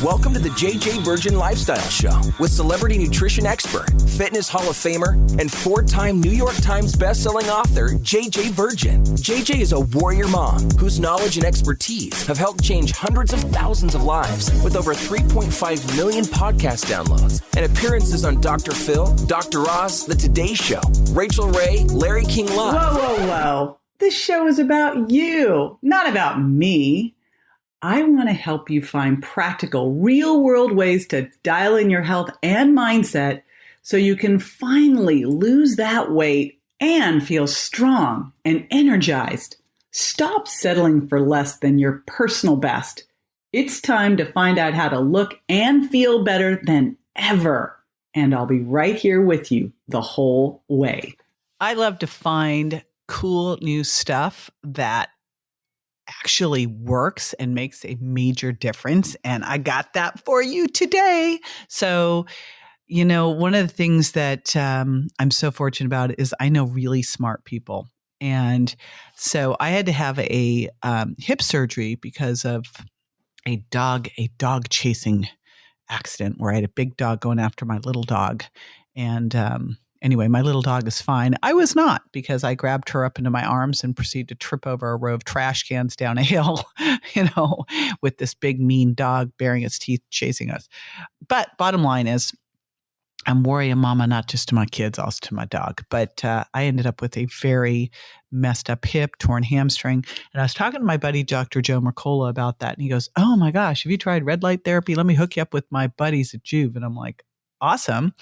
Welcome to the JJ Virgin Lifestyle Show with celebrity nutrition expert, fitness Hall of Famer, and 4-time New York Times bestselling author, JJ Virgin. JJ is a warrior mom whose knowledge and expertise have helped change hundreds of thousands of lives with over 3.5 million podcast downloads and appearances on Dr. Phil, Dr. Oz, The Today Show, Rachel Ray, Larry King Live. Whoa. This show is about you, not about me. I want to help you find practical, real-world ways to dial in your health and mindset so you can finally lose that weight and feel strong and energized. Stop settling for less than your personal best. It's time to find out how to look and feel better than ever. And I'll be right here with you the whole way. I love to find cool new stuff that actually works and makes a major difference. And I got that for you today. So, you know, one of the things that I'm so fortunate about is I know really smart people. And so I had to have a hip surgery because of a dog chasing accident where I had a big dog going after my little dog. And anyway, my little dog is fine. I was not, because I grabbed her up into my arms and proceeded to trip over a row of trash cans down a hill, with this big mean dog baring its teeth chasing us. But bottom line is, I'm warrior mama, not just to my kids, also to my dog. But I ended up with a very messed up hip, torn hamstring. And I was talking to my buddy, Dr. Joe Mercola, about that. And he goes, "Oh my gosh, have you tried red light therapy? Let me hook you up with my buddies at Joov." And I'm like, awesome.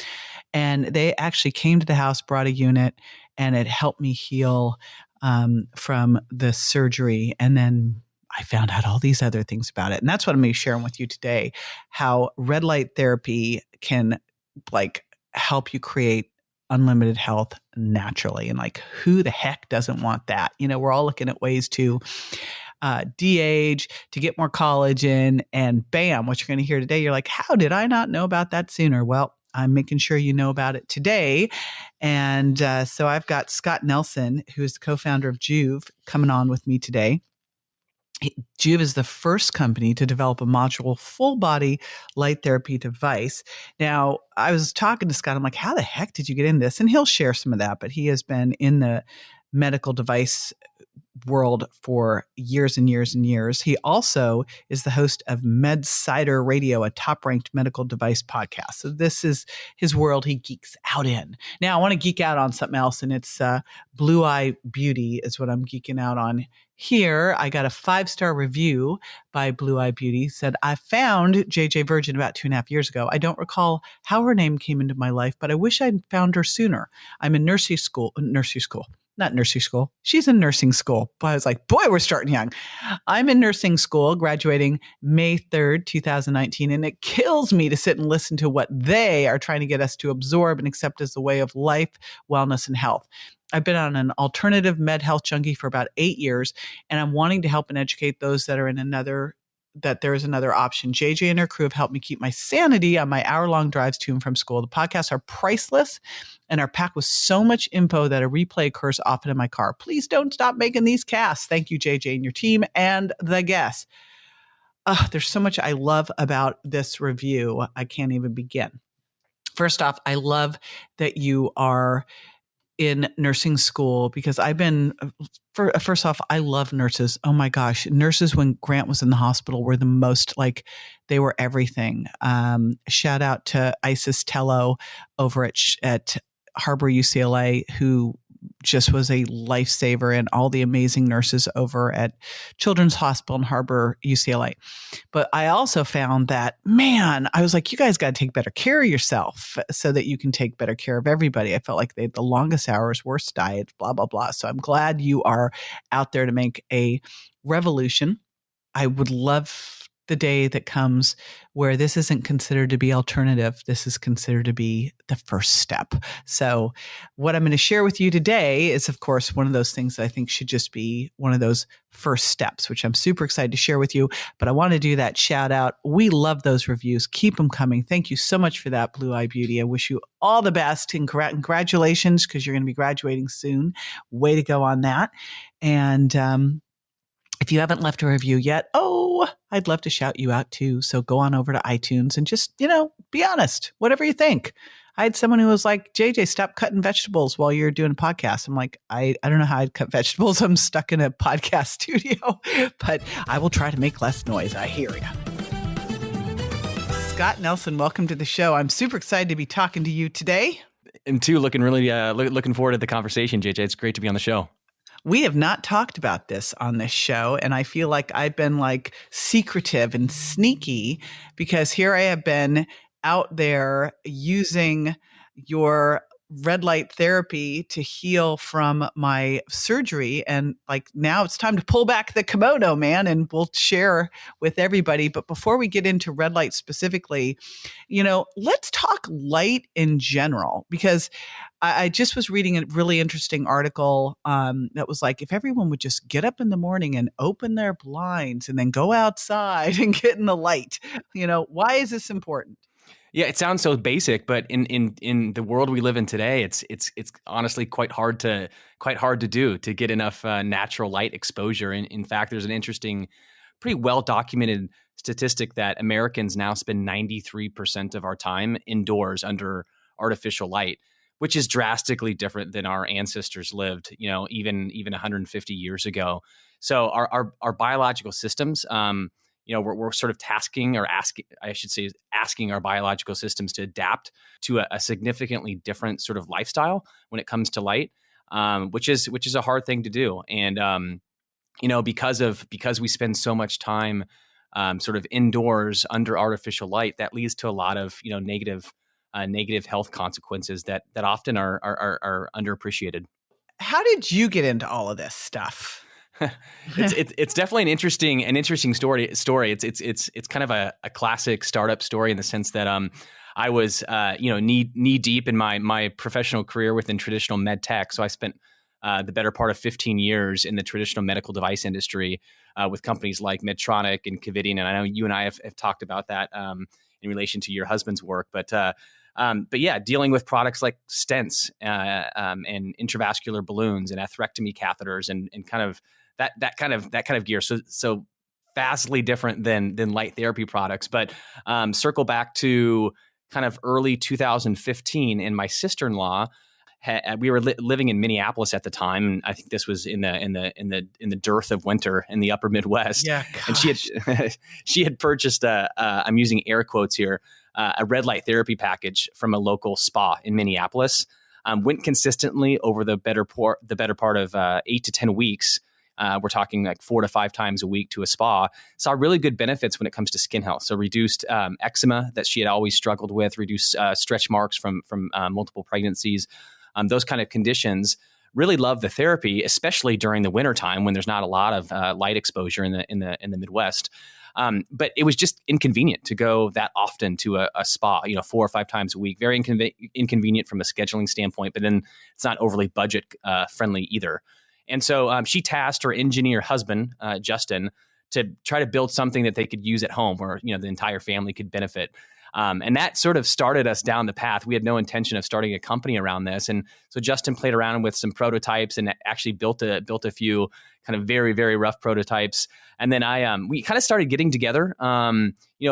And they actually came to the house, brought a unit, and it helped me heal from the surgery. And then I found out all these other things about it. And that's what I'm going to be sharing with you today, how red light therapy can help you create unlimited health naturally. And who the heck doesn't want that? We're all looking at ways to de-age, to get more collagen, and bam, what you're going to hear today, you're like, how did I not know about that sooner? Well, I'm making sure you know about it today. And so I've got Scott Nelson, who is the co-founder of Joov, coming on with me today. Joov is the first company to develop a modular full-body light therapy device. Now, I was talking to Scott. I'm like, how the heck did you get in this? And he'll share some of that, but he has been in the medical device world for years and years and years. He also is the host of MedSider Radio, a top-ranked medical device podcast. So this is his world he geeks out in. Now, I want to geek out on something else, and it's Blue Eye Beauty is what I'm geeking out on here. I got a 5-star review by Blue Eye Beauty. Said, I found JJ Virgin about 2.5 years ago. I don't recall how her name came into my life, but I wish I'd found her sooner. I'm in nursing school. She's in nursing school. But I was like, boy, we're starting young. I'm in nursing school, graduating May 3rd, 2019. And it kills me to sit and listen to what they are trying to get us to absorb and accept as the way of life, wellness, and health. I've been on an alternative med health junkie for about 8 years, and I'm wanting to help and educate those that are that there is another option. JJ and her crew have helped me keep my sanity on my hour-long drives to and from school. The podcasts are priceless and are packed with so much info that a replay occurs often in my car. Please don't stop making these casts. Thank you, JJ and your team and the guests. There's so much I love about this review. I can't even begin. First off, I love that you are in nursing school, because first off, I love nurses. Oh my gosh. Nurses, when Grant was in the hospital, were the most they were everything. Shout out to Isis Tello over at Harbor UCLA, who just was a lifesaver, and all the amazing nurses over at Children's Hospital in Harbor UCLA. But I also found that, man, I was like, you guys got to take better care of yourself so that you can take better care of everybody. I felt like they had the longest hours, worst diet, blah, blah, blah. So I'm glad you are out there to make a revolution. I would love the day that comes where this isn't considered to be alternative. This is considered to be the first step. So what I'm going to share with you today is, of course, one of those things that I think should just be one of those first steps, which I'm super excited to share with you. But I want to do that shout out. We love those reviews. Keep them coming. Thank you so much for that, Blue Eye Beauty. I wish you all the best, and congratulations, because you're going to be graduating soon. Way to go on that. And If you haven't left a review yet, I'd love to shout you out too. So go on over to iTunes and just, be honest, whatever you think. I had someone who was like, JJ, stop cutting vegetables while you're doing a podcast. I'm like, I don't know how I'd cut vegetables. I'm stuck in a podcast studio, but I will try to make less noise. I hear you. Scott Nelson, welcome to the show. I'm super excited to be talking to you today. And too, looking forward to the conversation, JJ. It's great to be on the show. We have not talked about this on this show, and I feel like I've been like secretive and sneaky because here I have been out there using your red light therapy to heal from my surgery. And like now it's time to pull back the kimono, man, and we'll share with everybody. But before we get into red light specifically, let's talk light in general, because I just was reading a really interesting article that was like, if everyone would just get up in the morning and open their blinds and then go outside and get in the light, why is this important? Yeah, it sounds so basic, but in the world we live in today, it's honestly quite hard to do to get enough natural light exposure. And in fact, there's an interesting, pretty well documented statistic that Americans now spend 93% of our time indoors under artificial light, which is drastically different than our ancestors lived, even 150 years ago. So our biological systems, we're sort of asking our biological systems to adapt to a significantly different sort of lifestyle when it comes to light, which is a hard thing to do. And because we spend so much time sort of indoors under artificial light, that leads to a lot of negative health consequences that often are underappreciated. How did you get into all of this stuff? It's definitely an interesting story. It's kind of a classic startup story in the sense that I was knee deep in my professional career within traditional med tech. So I spent the better part of 15 years in the traditional medical device industry with companies like Medtronic and Covidien, and I know you and I have talked about that in relation to your husband's work, but yeah, dealing with products like stents and intravascular balloons and atherectomy catheters and kind of that kind of gear. So vastly different than light therapy products. But circle back to kind of early 2015, and my sister-in-law, we were living in Minneapolis at the time, and I think this was in the dearth of winter in the upper Midwest. Yeah, gosh. And she had purchased I'm using air quotes here, a red light therapy package from a local spa in Minneapolis. Went consistently over the better part of 8 to 10 weeks. We're talking like 4 to 5 times a week to a spa. Saw really good benefits when it comes to skin health. So reduced eczema that she had always struggled with, reduced stretch marks from multiple pregnancies, those kind of conditions. Really love the therapy, especially during the wintertime when there's not a lot of light exposure in the Midwest. But it was just inconvenient to go that often to a spa, 4 or 5 times a week. Very inconvenient from a scheduling standpoint, but then it's not overly budget friendly either. And so she tasked her engineer husband, Justin, to try to build something that they could use at home where, the entire family could benefit. And that sort of started us down the path. We had no intention of starting a company around this. And so Justin played around with some prototypes and actually built a few kind of very, very rough prototypes. And then we kind of started getting together,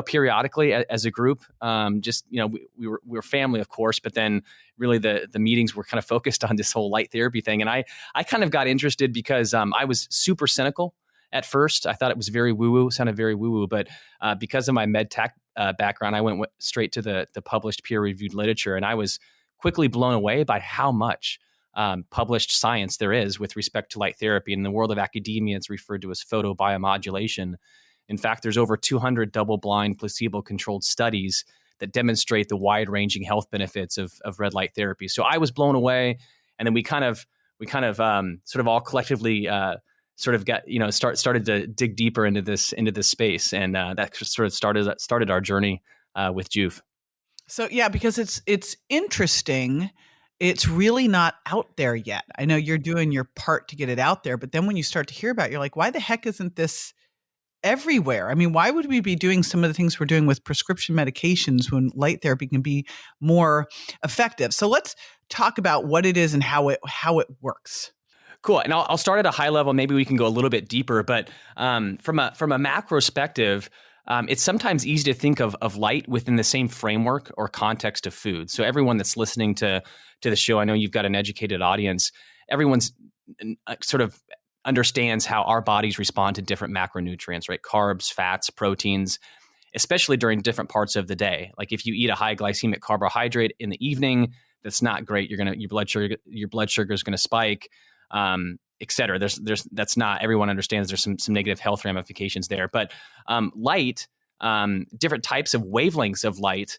periodically as a group. We were family, of course, but then really the meetings were kind of focused on this whole light therapy thing. And I kind of got interested because I was super cynical at first. I thought it was very woo-woo, sounded very woo-woo, but because of my med tech background, I went straight to the published peer-reviewed literature, and I was quickly blown away by how much published science there is with respect to light therapy. In the world of academia, it's referred to as photobiomodulation. In fact, there's over 200 double-blind, placebo-controlled studies that demonstrate the wide-ranging health benefits of red light therapy. So I was blown away, and then we kind of sort of all collectively sort of got started to dig deeper into this space, and that sort of started our journey with Joov. So yeah, because it's interesting. It's really not out there yet. I know you're doing your part to get it out there, but then when you start to hear about it, you're like, why the heck isn't this everywhere? I mean, why would we be doing some of the things we're doing with prescription medications when light therapy can be more effective? So let's talk about what it is and how it works. Cool. And I'll start at a high level. Maybe we can go a little bit deeper. But from a macro perspective, it's sometimes easy to think of light within the same framework or context of food. So everyone that's listening to the show, I know you've got an educated audience. Everyone's sort of understands how our bodies respond to different macronutrients, right? Carbs, fats, proteins, especially during different parts of the day. Like if you eat a high glycemic carbohydrate in the evening, that's not great. Your blood sugar is going to spike. Et cetera. That's not, everyone understands there's some negative health ramifications there, but light, different types of wavelengths of light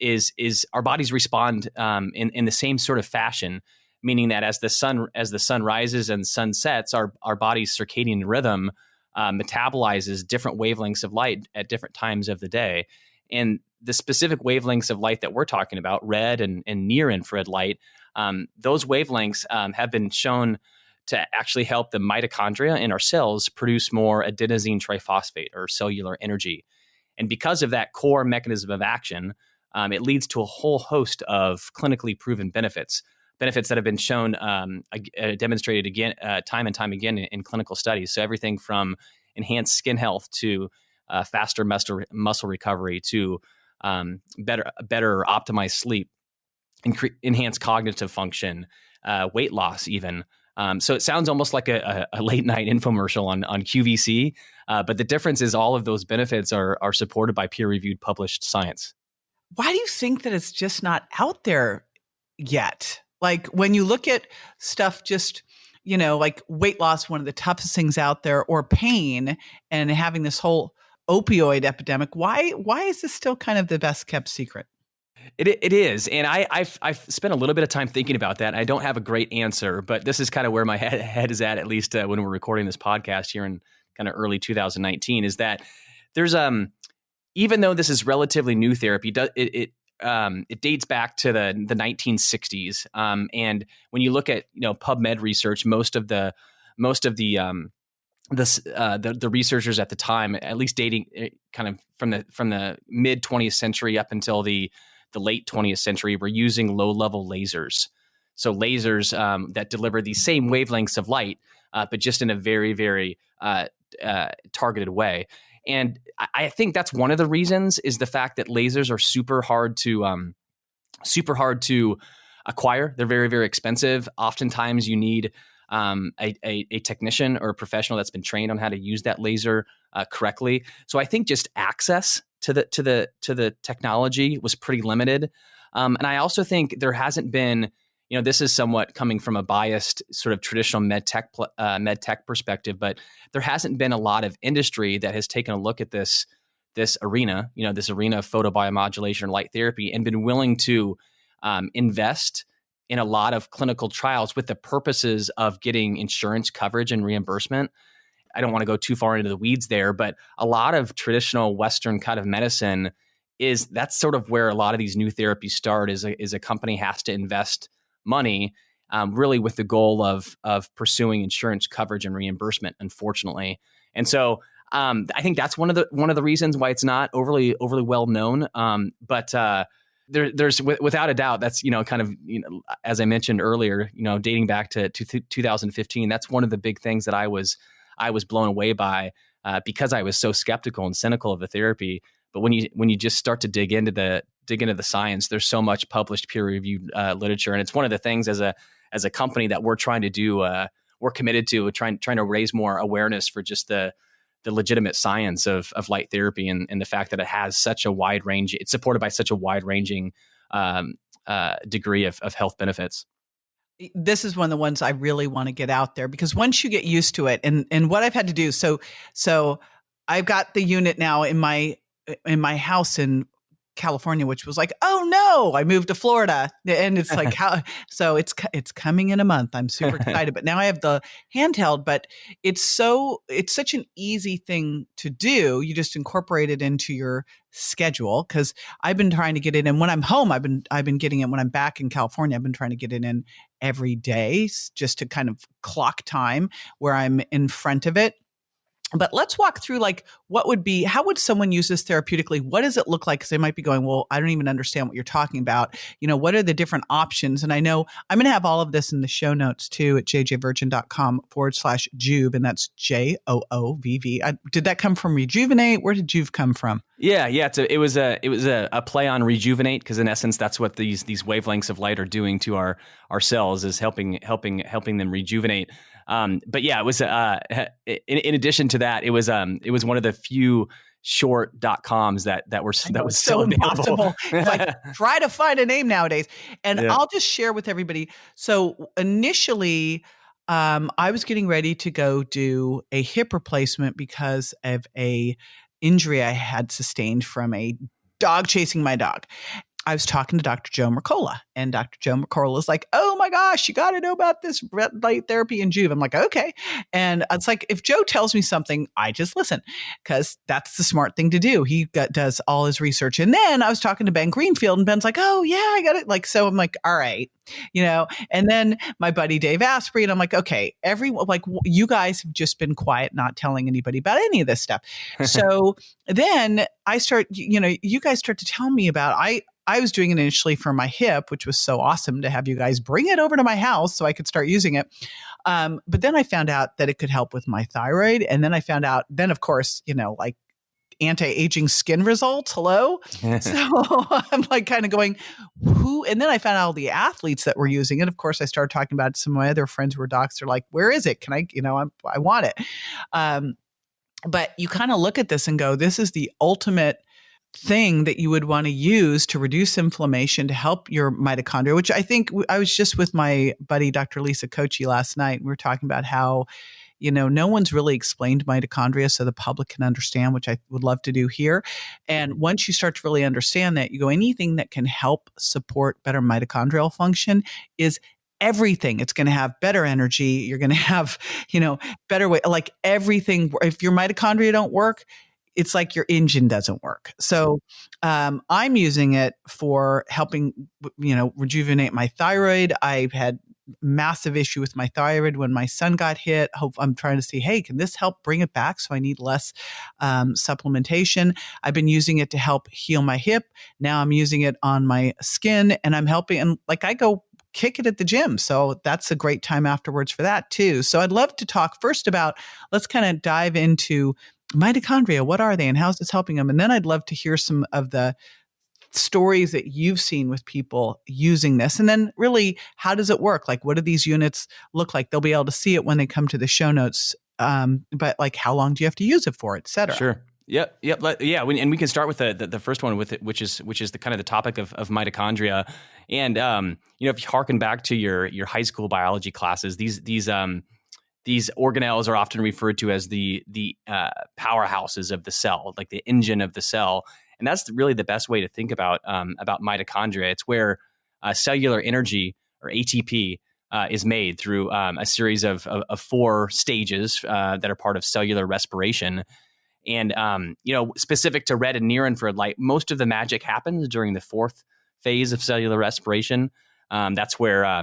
is our bodies respond in the same sort of fashion, meaning that as the sun rises and sun sets, our body's circadian rhythm metabolizes different wavelengths of light at different times of the day. And the specific wavelengths of light that we're talking about, red and near infrared light, those wavelengths have been shown to actually help the mitochondria in our cells produce more adenosine triphosphate or cellular energy. And because of that core mechanism of action, it leads to a whole host of clinically proven benefits that have been shown, demonstrated again, time and time again in clinical studies. So everything from enhanced skin health to faster muscle recovery to better optimized sleep, enhanced cognitive function, weight loss even. So it sounds almost like a late night infomercial on QVC, but the difference is all of those benefits are supported by peer-reviewed published science. Why do you think that it's just not out there yet? Like when you look at stuff just, like weight loss, one of the toughest things out there, or pain, and having this whole opioid epidemic, why is this still kind of the best kept secret? It is. And I've spent a little bit of time thinking about that. I don't have a great answer, but this is kind of where my head is at least when we're recording this podcast here in kind of early 2019, is that there's, even though this is relatively new therapy, it dates back to the 1960s. And when you look at, PubMed research, most of the researchers at the time, at least dating kind of from the mid 20th century up until the late 20th century, were using low-level lasers. So lasers that deliver these same wavelengths of light, but just in a very, very targeted way. And I think that's one of the reasons, is the fact that lasers are super hard to acquire. They're very, very expensive. Oftentimes you need a technician or a professional that's been trained on how to use that laser correctly. So I think just access to the technology was pretty limited. And I also think there hasn't been, this is somewhat coming from a biased sort of traditional med tech perspective, but there hasn't been a lot of industry that has taken a look at this arena, this arena of photobiomodulation or light therapy, and been willing to invest in a lot of clinical trials with the purposes of getting insurance coverage and reimbursement. I don't want to go too far into the weeds there, but a lot of traditional Western kind of medicine that's sort of where a lot of these new therapies start, is a company has to invest money, really with the goal of pursuing insurance coverage and reimbursement, unfortunately. And so I think that's one of the reasons why it's not overly well known. But there's without a doubt, that's, kind of, as I mentioned earlier, dating back to 2015, that's one of the big things that I was blown away by, because I was so skeptical and cynical of the therapy. But when you just start to dig into the science, there's so much published peer-reviewed literature, and it's one of the things as a company that we're trying to do. We're committed to trying to raise more awareness for just the legitimate science of light therapy, and the fact that it has such a wide range. It's supported by such a wide ranging degree of health benefits. This is one of the ones I really want to get out there, because once you get used to it, and what I've had to do, so I've got the unit now in my house in California, which was like, oh no, I moved to Florida, and it's like, so it's coming in a month. I'm super excited, but now I have the handheld, but it's such an easy thing to do. You just incorporate it into your schedule, because I've been trying to get it in when I'm home. I've been getting it when I'm back in California. I've been trying to get it in every day, just to kind of clock time where I'm in front of it. But let's walk through like how would someone use this therapeutically? What does it look like? Because they might be going, well, I don't even understand what you're talking about. What are the different options? And I know I'm going to have all of this in the show notes too at jjvirgin.com/Joov. And that's Joovv. Did that come from Rejuvenate? Where did Joov come from? Yeah. It was a play on rejuvenate, because in essence, that's what these wavelengths of light are doing to our cells, is helping them rejuvenate. But yeah, it was in addition to that, it was one of the few short .coms that was still available. It's like, try to find a name nowadays. And I'll just share with everybody. So initially, I was getting ready to go do a hip replacement because of a injury I had sustained from a dog chasing my dog. I was talking to Dr. Joe Mercola, and Dr. Joe Mercola is like, oh my gosh, you got to know about this red light therapy and Joov. I'm like, okay. And it's like, if Joe tells me something, I just listen, because that's the smart thing to do. He does all his research. And then I was talking to Ben Greenfield, and Ben's like, oh yeah, I got it. Like, so I'm like, all right, and then my buddy Dave Asprey, and I'm like, okay, you guys have just been quiet, not telling anybody about any of this stuff. So then I start, you guys start to tell me about, I was doing it initially for my hip, which was so awesome to have you guys bring it over to my house so I could start using it. But then I found out that it could help with my thyroid. And then I found out, of course, like anti-aging skin results. Hello. So I'm like kind of going, and then I found out all the athletes that were using it. Of course, I started talking about some of my other friends who were docs. They're like, where is it? Can I, I want it. But you kind of look at this and go, this is the ultimate thing that you would want to use to reduce inflammation, to help your mitochondria, which I think I was just with my buddy, Dr. Lisa Kochi last night. We were talking about how, no one's really explained mitochondria so the public can understand, which I would love to do here. And once you start to really understand that, you go, anything that can help support better mitochondrial function is everything. It's going to have better energy. You're going to have, better way, like everything. If your mitochondria don't work, it's like your engine doesn't work. So I'm using it for helping, rejuvenate my thyroid. I've had massive issue with my thyroid when my son got hit. I'm trying to see, hey, can this help bring it back so I need less supplementation? I've been using it to help heal my hip. Now I'm using it on my skin, and I'm helping. And like I go kick it at the gym. So that's a great time afterwards for that too. So I'd love to talk first about, let's kind of dive into mitochondria. What are they and how is this helping them? And then I'd love to hear some of the stories that you've seen with people using this. And then really, how does it work? Like, what do these units look like? They'll be able to see it when they come to the show notes. But like, how long do you have to use it for, et cetera? Sure. Yep. Yeah. And we can start with the first one with it, which is the kind of the topic of mitochondria. And, if you harken back to your high school biology classes, these organelles are often referred to as the powerhouses of the cell, like the engine of the cell. And that's really the best way to think about mitochondria. It's where cellular energy, or ATP, is made through a series of 4 stages that are part of cellular respiration. And, specific to red and near infrared light, most of the magic happens during the 4th phase of cellular respiration. That's where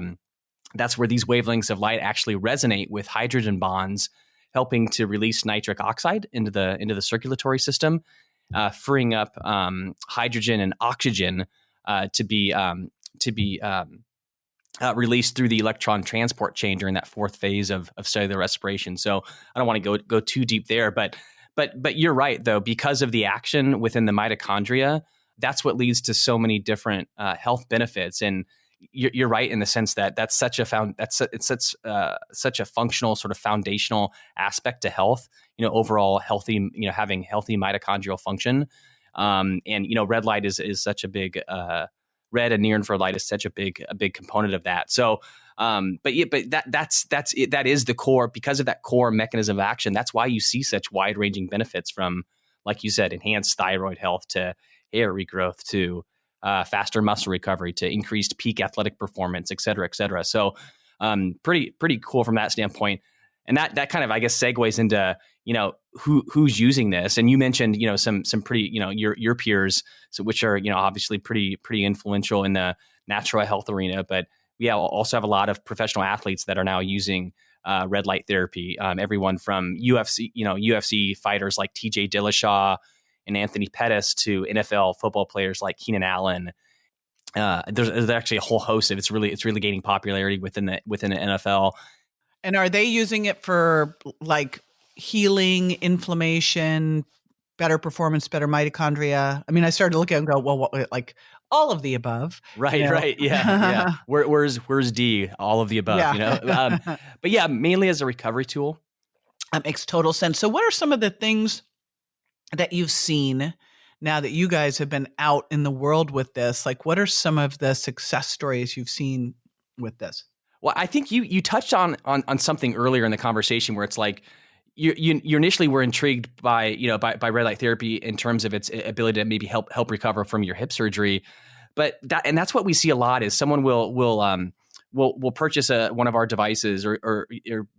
these wavelengths of light actually resonate with hydrogen bonds, helping to release nitric oxide into the circulatory system, freeing up hydrogen and oxygen to be released through the electron transport chain during that 4th phase of cellular respiration. So I don't want to go too deep there, but you're right though, because of the action within the mitochondria, that's what leads to so many different health benefits. And you're right in the sense that it's such a functional, sort of foundational aspect to health. Overall healthy, having healthy mitochondrial function. And red light is such a big red and near infrared light is such a big component of that. So, that's it. That is the core, because of that core mechanism of action. That's why you see such wide ranging benefits from, like you said, enhanced thyroid health to hair regrowth to faster muscle recovery to increased peak athletic performance, et cetera, et cetera. So pretty cool from that standpoint. And that kind of, I guess, segues into, who's using this. And you mentioned, some pretty, your peers, so which are, obviously pretty influential in the natural health arena. But we also have a lot of professional athletes that are now using red light therapy. Everyone from UFC fighters like TJ Dillashaw and Anthony Pettis to NFL football players like Keenan Allen. There's actually a whole host of it's really gaining popularity within the NFL. And are they using it for like healing, inflammation, better performance, better mitochondria? I mean, I started to look at it and go, well, what, like all of the above. Right, right. Yeah. Where's D? All of the above, But yeah, mainly as a recovery tool. That makes total sense. So what are some of the things that you've seen now that you guys have been out in the world with this? Like, what are some of the success stories you've seen with this? Well, I think you touched on something earlier in the conversation where it's like you initially were intrigued by red light therapy in terms of its ability to maybe help recover from your hip surgery, but that's what we see a lot is someone will purchase one of our devices or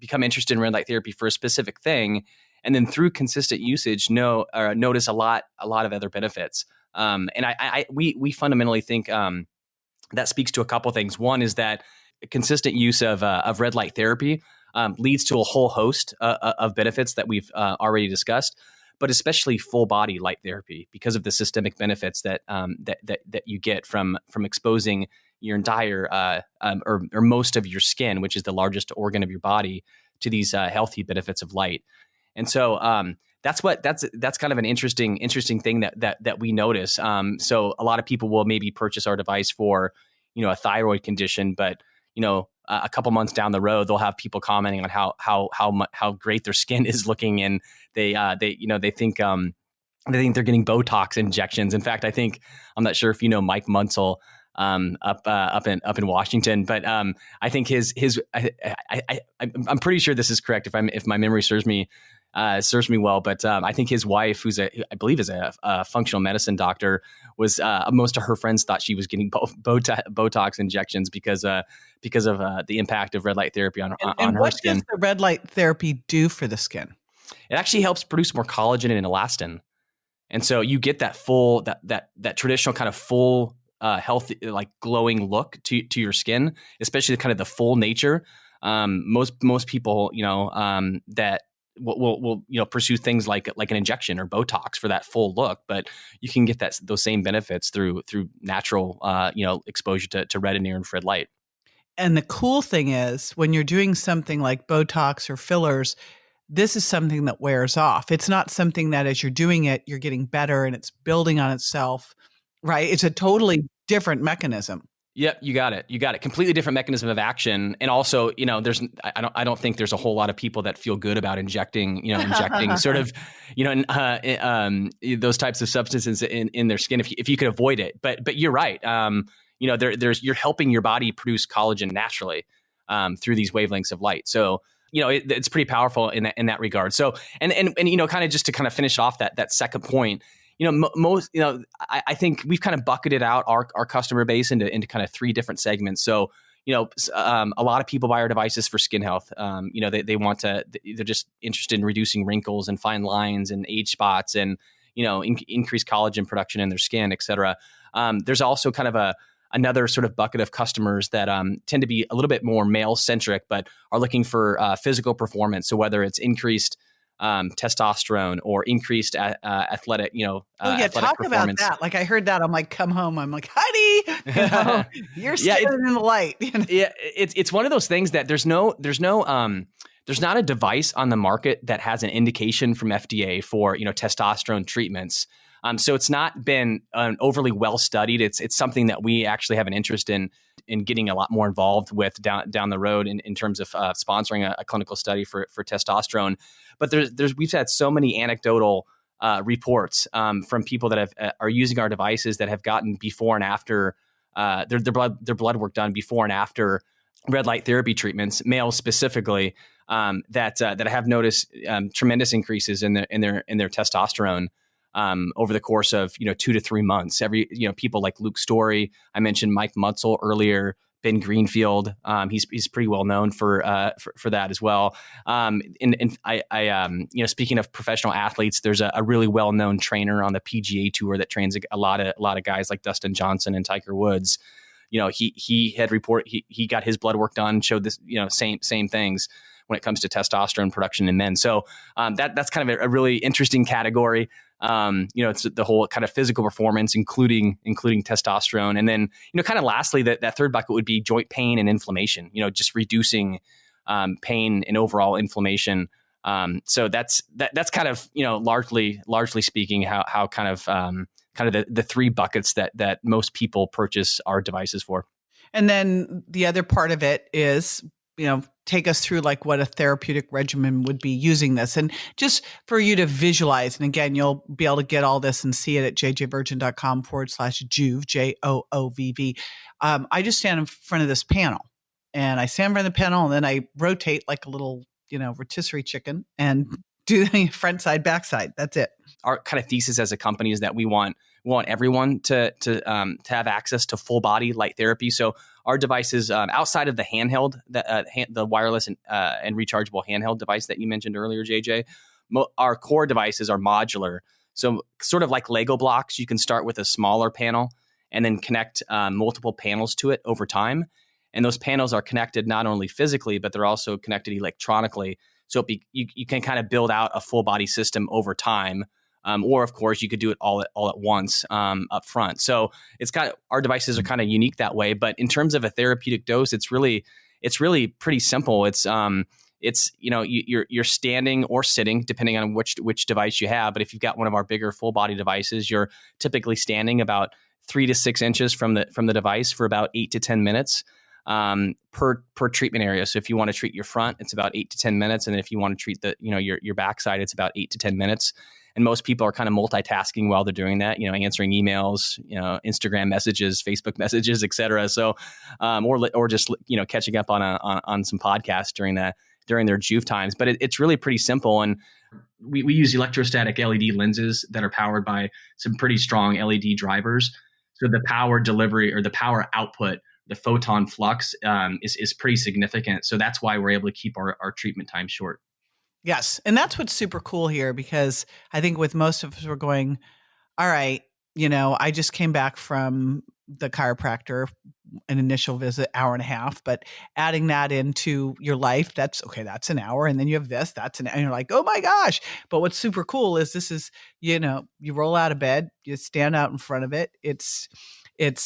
become interested in red light therapy for a specific thing, and then through consistent usage notice a lot of other benefits. And we fundamentally think that speaks to a couple things. One is that consistent use of red light therapy leads to a whole host of benefits that we've already discussed, but especially full body light therapy because of the systemic benefits that you get from exposing your entire or most of your skin, which is the largest organ of your body, to these healthy benefits of light. And so that's kind of an interesting thing that we notice. So a lot of people will maybe purchase our device for a thyroid condition, but a couple months down the road, they'll have people commenting on how great their skin is looking, and they think they're getting Botox injections. In fact, I'm not sure if you know Mike Munsell up in Washington, but I think I'm pretty sure this is correct if my memory serves me well, but I think his wife, I believe is a functional medicine doctor, was most of her friends thought she was getting Botox injections because of the impact of red light therapy on her skin. What does the red light therapy do for the skin? It actually helps produce more collagen and elastin, and so you get that full that traditional kind of full healthy, like glowing look to your skin, especially kind of the full nature. Most people that will pursue things like an injection or Botox for that full look, but you can get those same benefits through natural exposure to red and near infrared light. And the cool thing is when you're doing something like Botox or fillers, this is something that wears off. It's not something that as you're doing it, you're getting better and it's building on itself, right? It's a totally different mechanism. Yep, you got it. Completely different mechanism of action, and also, I don't think there's a whole lot of people that feel good about injecting sort of, those types of substances in their skin if you could avoid it. But you're right. You're helping your body produce collagen naturally through these wavelengths of light. So it's pretty powerful in that regard. So and kind of just to kind of finish off that second point. I think we've kind of bucketed out our customer base into kind of three different segments. So, a lot of people buy our devices for skin health. They're just interested in reducing wrinkles and fine lines and age spots and, increase collagen production in their skin, et cetera. There's also kind of another sort of bucket of customers that tend to be a little bit more male centric, but are looking for physical performance. So whether it's increased testosterone or increased athletic, athletic talk performance. About that. Like I heard that, I'm like, come home. I'm like, honey, you're standing in the light. Yeah, it's one of those things that there's not a device on the market that has an indication from FDA for testosterone treatments. So it's not been overly well studied. It's something that we actually have an interest in getting a lot more involved with down the road in terms of sponsoring a clinical study for testosterone. But we've had so many anecdotal reports from people that are using our devices that have gotten before and after their blood work done before and after red light therapy treatments, males specifically, that have noticed tremendous increases in their testosterone. Over the course of 2 to 3 months. People like Luke Story, I mentioned Mike Munsell earlier, Ben Greenfield, he's pretty well known for that as well. And speaking of professional athletes, there's a really well known trainer on the PGA Tour that trains a lot of guys like Dustin Johnson and Tiger Woods. He had reported he got his blood work done, showed this same things. when it comes to testosterone production in men. So that's kind of a really interesting category. It's the whole kind of physical performance, including testosterone. And then, kind of lastly, that third bucket would be joint pain and inflammation, just reducing pain and overall inflammation. So that's kind of, largely speaking, how kind of the three buckets that most people purchase our devices for. And then the other part of it is, take us through like what a therapeutic regimen would be using this. And just for you to visualize, and again, you'll be able to get all this and see it at jjvirgin.com/Joov, Joovv. I just stand in front of this panel, and I stand in front of the panel, and then I rotate like a little, rotisserie chicken and do the front side, back side. That's it. Our kind of thesis as a company is that we want everyone to have access to full body light therapy. So our devices, outside of the handheld, the wireless and rechargeable handheld device that you mentioned earlier, JJ, our core devices are modular. So sort of like Lego blocks, you can start with a smaller panel and then connect multiple panels to it over time. And those panels are connected not only physically, but they're also connected electronically. So you can kind of build out a full body system over time. Or of course, you could do it all at once up front. So our devices are kind of unique that way. But in terms of a therapeutic dose, it's really pretty simple. You're standing or sitting depending on which device you have. But if you've got one of our bigger full body devices, you're typically standing about 3 to 6 inches from the device for about 8 to 10 minutes per treatment area. So if you want to treat your front, it's about 8 to 10 minutes, and if you want to treat your backside, it's about 8 to 10 minutes. And most people are kind of multitasking while they're doing that, answering emails, Instagram messages, Facebook messages, et cetera. So, or just, catching up on some podcasts during their Joov times. But it's really pretty simple. And we use electrostatic LED lenses that are powered by some pretty strong LED drivers. So the power delivery or the power output, the photon flux is pretty significant. So that's why we're able to keep our treatment time short. Yes. And that's what's super cool here, because I think with most of us, we're going, all right, I just came back from the chiropractor, an initial visit, hour and a half, but adding that into your life, that's an hour. And then you have this, and you're like, oh my gosh. But what's super cool is this is, you roll out of bed, you stand out in front of it. It's 8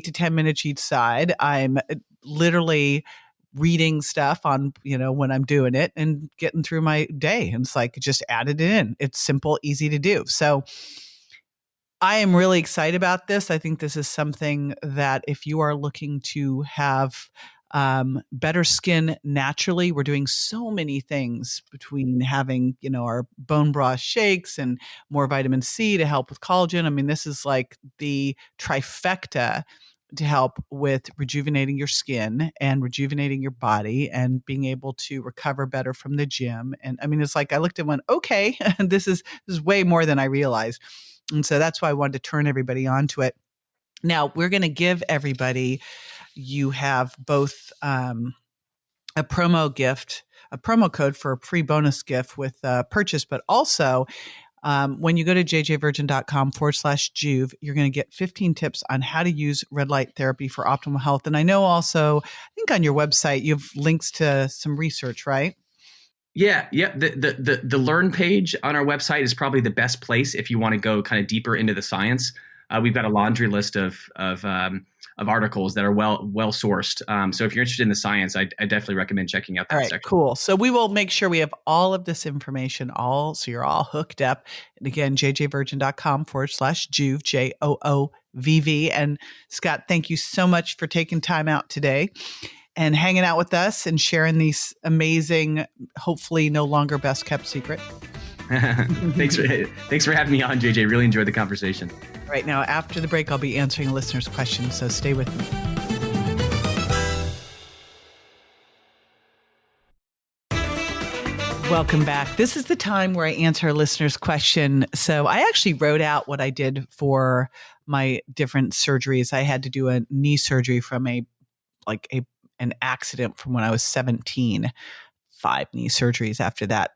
to 10 minutes each side. I'm literally reading stuff on, when I'm doing it and getting through my day. And it's like, just added it in. It's simple, easy to do. So I am really excited about this. I think this is something that if you are looking to have better skin naturally, we're doing so many things between having, our bone broth shakes and more vitamin C to help with collagen. I mean, this is like the trifecta to help with rejuvenating your skin and rejuvenating your body and being able to recover better from the gym. And I mean, it's like I looked and went, okay, this is way more than I realized. And so that's why I wanted to turn everybody onto it. Now we're going to give everybody, you have both a promo code for a free bonus gift with purchase, but also when you go to jjvirgin.com/Joov, you're going to get 15 tips on how to use red light therapy for optimal health. And I know also, I think on your website, you have links to some research, right? Yeah. The Learn page on our website is probably the best place if you want to go kind of deeper into the science. We've got a laundry list of articles that are well sourced. So if you're interested in the science, I definitely recommend checking out that section. All right, cool. So we will make sure we have all of this information, so you're all hooked up. And again, jjvirgin.com/Joov, Joovv. And Scott, thank you so much for taking time out today and hanging out with us and sharing these amazing, hopefully no longer best kept secret. Thanks for having me on, JJ. Really enjoyed the conversation. Right now, after the break, I'll be answering listeners' questions, so stay with me. Welcome back. This is the time where I answer a listener's question. So I actually wrote out what I did for my different surgeries. I had to do a knee surgery from an accident from when I was 17, 5 knee surgeries after that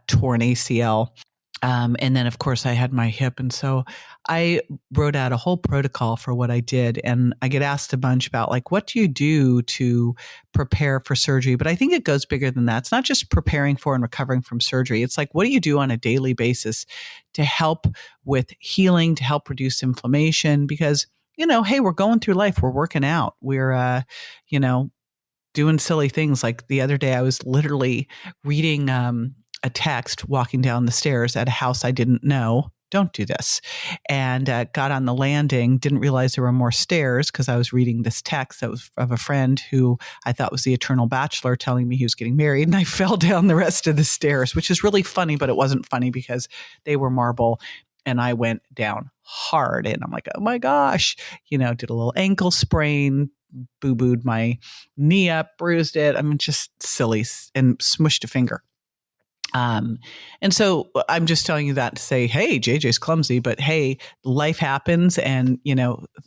torn ACL. And then, of course, I had my hip. And so I wrote out a whole protocol for what I did. And I get asked a bunch about, like, what do you do to prepare for surgery? But I think it goes bigger than that. It's not just preparing for and recovering from surgery. It's like, what do you do on a daily basis to help with healing, to help reduce inflammation? Because, hey, we're going through life. We're working out. We're, doing silly things. Like the other day, I was literally reading a text walking down the stairs at a house I didn't know. Don't do this. And got on the landing, didn't realize there were more stairs because I was reading this text that was of a friend who I thought was the eternal bachelor telling me he was getting married. And I fell down the rest of the stairs, which is really funny, but it wasn't funny because they were marble and I went down hard. And I'm like, oh my gosh, did a little ankle sprain, boo-booed my knee up, bruised it. I mean, just silly, and smushed a finger. And so I'm just telling you that to say, hey, JJ's clumsy, but hey, life happens and,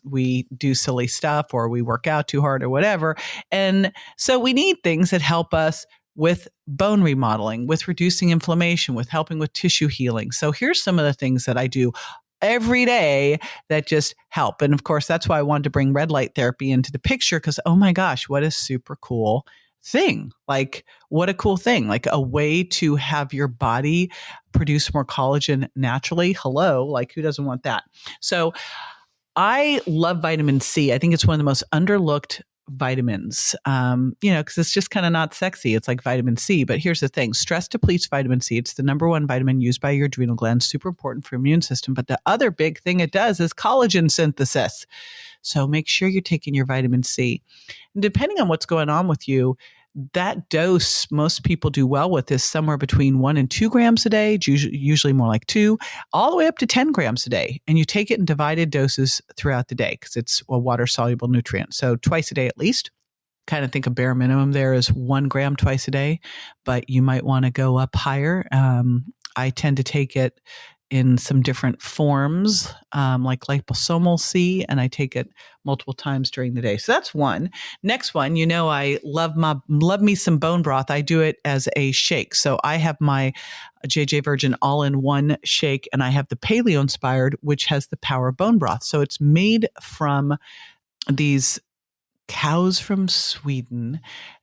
we do silly stuff or we work out too hard or whatever. And so we need things that help us with bone remodeling, with reducing inflammation, with helping with tissue healing. So here's some of the things that I do every day that just help. And of course, that's why I wanted to bring red light therapy into the picture because, oh my gosh, what a super cool thing. Like, what a cool thing. Like a way to have your body produce more collagen naturally. Hello. Like, who doesn't want that? So I love vitamin C. I think it's one of the most underlooked vitamins, because it's just kind of not sexy. It's like vitamin C. But here's the thing. Stress depletes vitamin C. It's the number one vitamin used by your adrenal glands, super important for immune system. But the other big thing it does is collagen synthesis. So make sure you're taking your vitamin C. And depending on what's going on with you, that dose most people do well with is somewhere between 1 and 2 grams a day, usually more like 2, all the way up to 10 grams a day. And you take it in divided doses throughout the day because it's a water-soluble nutrient. So twice a day at least. Kind of think a bare minimum there is 1 gram twice a day, but you might want to go up higher. I tend to take it in some different forms, like liposomal C, and I take it multiple times during the day. So that's one. Next one, I love me some bone broth. I do it as a shake. So I have my JJ Virgin all-in-one shake, and I have the Paleo-Inspired, which has the power of bone broth. So it's made from these cows from Sweden,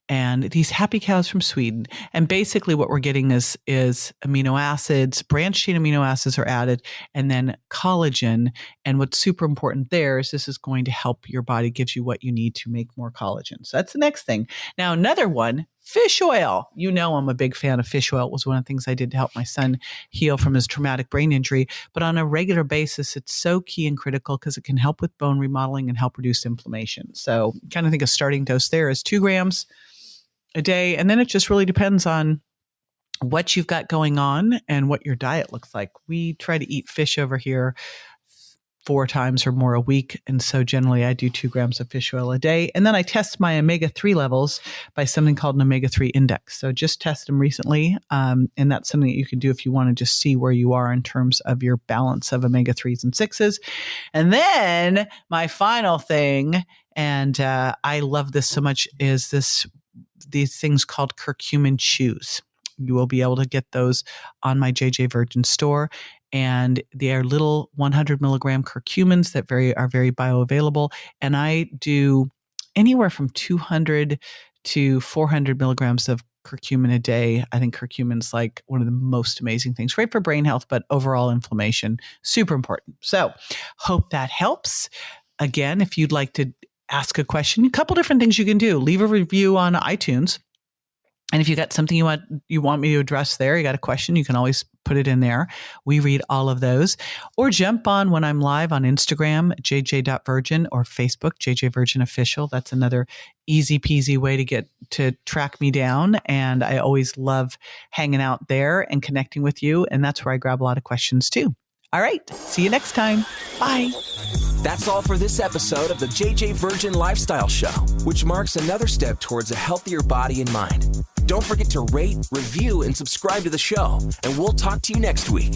and these happy cows from Sweden. And basically what we're getting is amino acids, branched chain amino acids are added, and then collagen. And what's super important there is this is going to help your body, gives you what you need to make more collagen. So that's the next thing. Now, another one, fish oil. I'm a big fan of fish oil. It was one of the things I did to help my son heal from his traumatic brain injury. But on a regular basis, it's so key and critical because it can help with bone remodeling and help reduce inflammation. So kind of think a starting dose there is 2 grams a day. And then it just really depends on what you've got going on and what your diet looks like. We try to eat fish over here 4 times or more a week. And so generally I do 2 grams of fish oil a day. And then I test my omega-3 levels by something called an omega-3 index. So just test them recently. And that's something that you can do if you want to just see where you are in terms of your balance of omega-3s and 6s. And then my final thing, and I love this so much, is these things called Curcumin chews. You will be able to get those on my JJ Virgin store. And they are little 100 milligram curcumins that are very bioavailable. And I do anywhere from 200 to 400 milligrams of curcumin a day. I think curcumin's like one of the most amazing things. Great for brain health, but overall inflammation, super important. So hope that helps. Again, if you'd like to ask a question, a couple different things you can do. Leave a review on iTunes. And if you got something you want me to address there, you got a question, you can always put it in there. We read all of those. Or jump on when I'm live on Instagram, jj.virgin, or Facebook, JJ Virgin Official. That's another easy peasy way to get to track me down. And I always love hanging out there and connecting with you. And that's where I grab a lot of questions too. All right. See you next time. Bye. That's all for this episode of the JJ Virgin Lifestyle Show, which marks another step towards a healthier body and mind. Don't forget to rate, review, and subscribe to the show, and we'll talk to you next week.